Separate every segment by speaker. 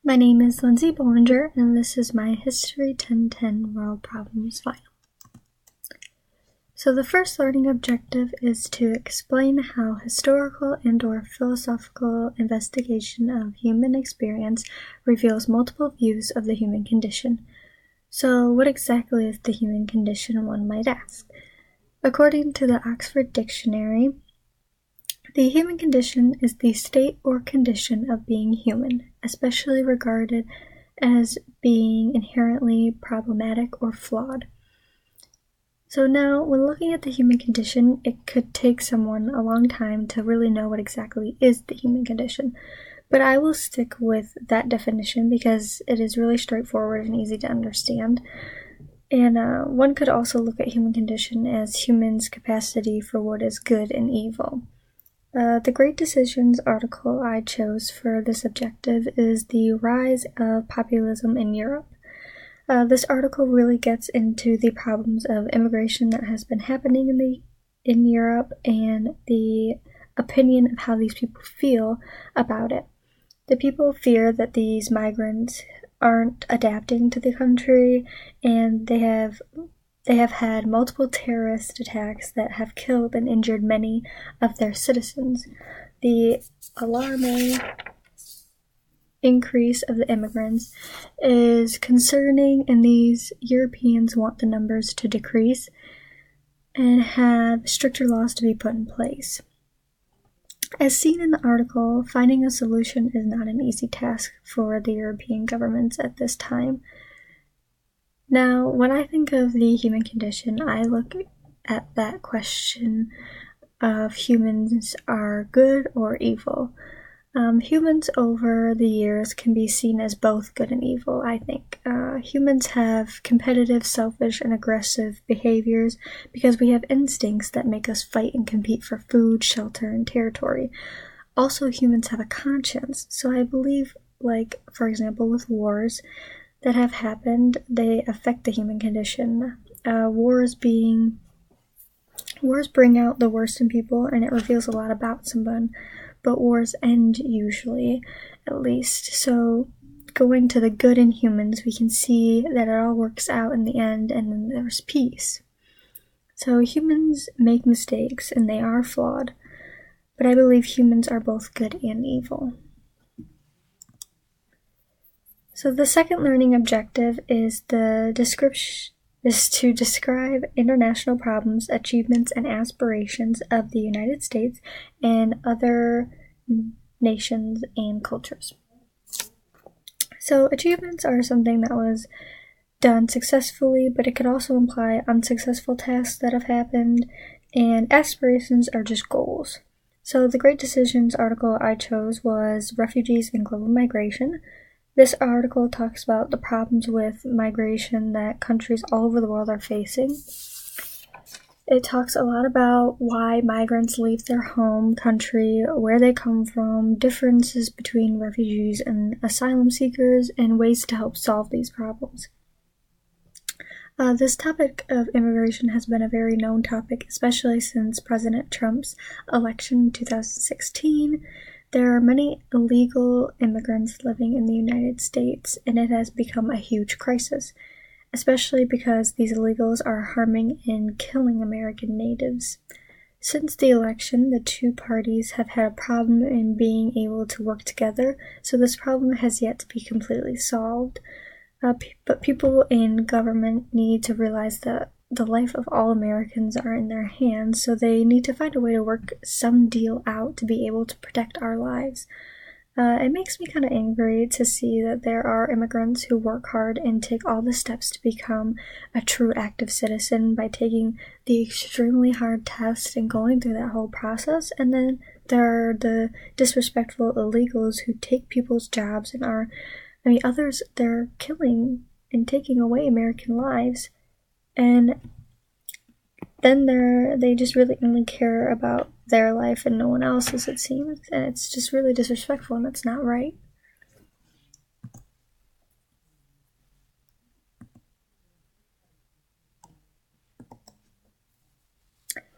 Speaker 1: My name is Lindsay Bollinger, and this is my History 1010 World Problems Final. So the first learning objective is to explain how historical and/or philosophical investigation of human experience reveals multiple views of the human condition. So what exactly is the human condition, one might ask? According to the Oxford Dictionary, the human condition is the state or condition of being human, especially regarded as being inherently problematic or flawed. So now, when looking at the human condition, it could take someone a long time to really know what exactly is the human condition. But I will stick with that definition because it is really straightforward and easy to understand. And one could also look at human condition as humans' capacity for what is good and evil. The Great Decisions article I chose for this objective is The Rise of Populism in Europe. This article really gets into the problems of immigration that has been happening in Europe and the opinion of how these people feel about it. The people fear that these migrants aren't adapting to the country, and they have had multiple terrorist attacks that have killed and injured many of their citizens. The alarming increase of the immigrants is concerning, and these Europeans want the numbers to decrease and have stricter laws to be put in place. As seen in the article, finding a solution is not an easy task for the European governments at this time. Now, when I think of the human condition, I look at that question of humans are good or evil. Humans over the years can be seen as both good and evil, I think. Humans have competitive, selfish, and aggressive behaviors because we have instincts that make us fight and compete for food, shelter, and territory. Also, humans have a conscience, so I believe, like, for example, with wars that have happened, they affect the human condition. Wars bring out the worst in people, and it reveals a lot about someone, but wars end usually, at least. So going to the good in humans, we can see that it all works out in the end, and then there's peace. So humans make mistakes, and they are flawed, but I believe humans are both good and evil. So the second learning objective is to describe international problems, achievements, and aspirations of the United States and other nations and cultures. So achievements are something that was done successfully, but it could also imply unsuccessful tasks that have happened, and aspirations are just goals. So the Great Decisions article I chose was Refugees and Global Migration. This article talks about the problems with migration that countries all over the world are facing. It talks a lot about why migrants leave their home country, where they come from, differences between refugees and asylum seekers, and ways to help solve these problems. This topic of immigration has been a very known topic, especially since President Trump's election in 2016. There are many illegal immigrants living in the United States, and it has become a huge crisis, especially because these illegals are harming and killing American natives. Since the election, the two parties have had a problem in being able to work together, so this problem has yet to be completely solved. But people in government need to realize that the life of all Americans are in their hands, so they need to find a way to work some deal out to be able to protect our lives. It makes me kind of angry to see that there are immigrants who work hard and take all the steps to become a true active citizen by taking the extremely hard test and going through that whole process, and then there are the disrespectful illegals who take people's jobs and others, they're killing and taking away American lives, and then they just really only care about their life and no one else's, it seems, and it's just really disrespectful, and it's not right.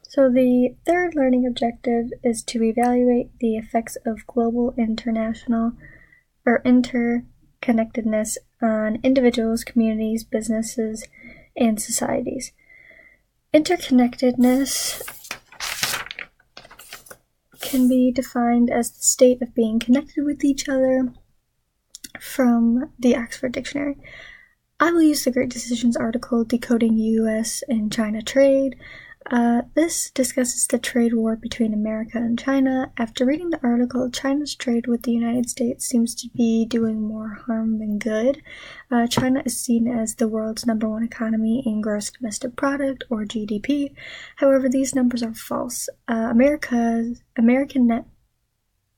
Speaker 1: So the third learning objective is to evaluate the effects of global, international, interconnectedness on individuals, communities, businesses, and societies. Interconnectedness can be defined as the state of being connected with each other from the Oxford Dictionary. I will use the Great Decisions article, Decoding U.S. and China Trade. This discusses the trade war between America and China. After reading the article, China's trade with the United States seems to be doing more harm than good. China is seen as the world's #1 economy in gross domestic product, or GDP. However, these numbers are false. American net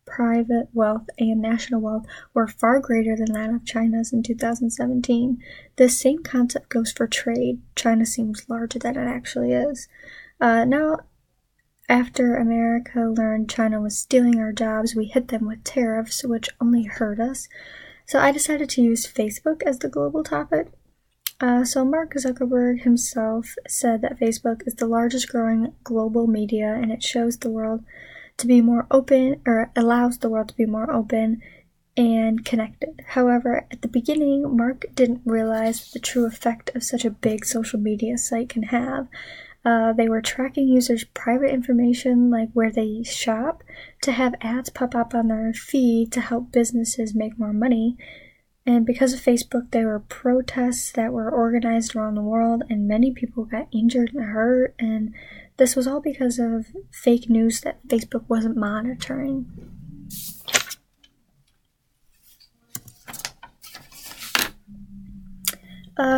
Speaker 1: private wealth and national wealth were far greater than that of China's in 2017. This same concept goes for trade. China seems larger than it actually is. Now, after America learned China was stealing our jobs, we hit them with tariffs, which only hurt us. So I decided to use Facebook as the global topic. So Mark Zuckerberg himself said that Facebook is the largest growing global media, and it shows the world to be more open, or allows the world to be more open and connected. However, at the beginning, Mark didn't realize the true effect of such a big social media site can have. They were tracking users' private information, like where they shop, to have ads pop up on their feed to help businesses make more money. And because of Facebook, there were protests that were organized around the world, and many people got injured and hurt, and this was all because of fake news that Facebook wasn't monitoring.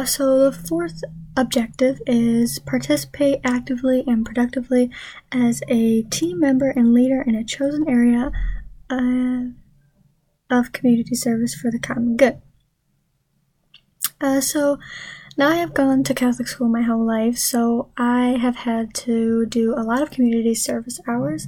Speaker 1: So the fourth objective is participate actively and productively as a team member and leader in a chosen area of community service for the common good. So now I have gone to Catholic school my whole life, so I have had to do a lot of community service hours.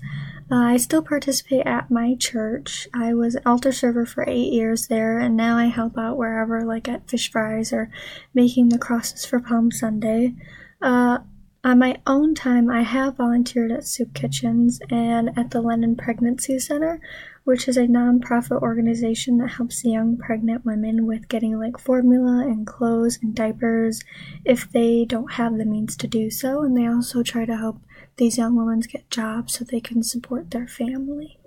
Speaker 1: I still participate at my church. I was an altar server for 8 years there, and now I help out wherever, like at Fish Fries or making the crosses for Palm Sunday. On my own time, I have volunteered at soup kitchens and at the Lennon Pregnancy Center, which is a non-profit organization that helps young pregnant women with getting like formula and clothes and diapers if they don't have the means to do so, and they also try to help these young women get jobs so they can support their family.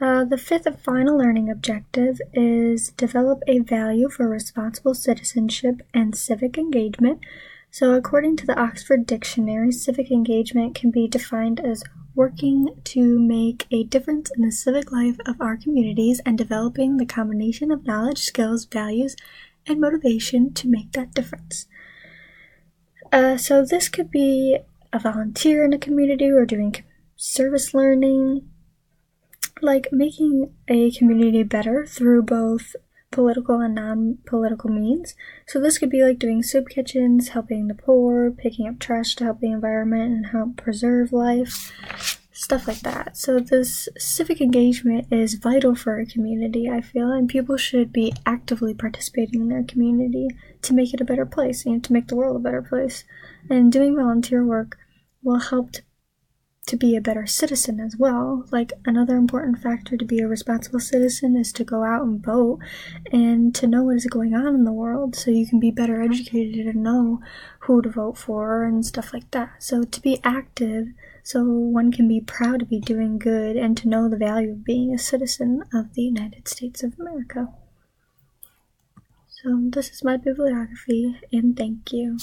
Speaker 1: The fifth and final learning objective is develop a value for responsible citizenship and civic engagement. So according to the Oxford Dictionary, civic engagement can be defined as working to make a difference in the civic life of our communities and developing the combination of knowledge, skills, values, and motivation to make that difference. So this could be a volunteer in a community or doing service learning, like making a community better through both political and non-political means. So this could be like doing soup kitchens, helping the poor, picking up trash to help the environment and help preserve life, stuff like that. So this civic engagement is vital for a community, I feel, and people should be actively participating in their community to make it a better place, and to make the world a better place. And doing volunteer work will help to be a better citizen as well. Like, another important factor to be a responsible citizen is to go out and vote and to know what is going on in the world so you can be better educated and know who to vote for and stuff like that. So to be active so one can be proud to be doing good and to know the value of being a citizen of the United States of America. So this is my bibliography, and thank you.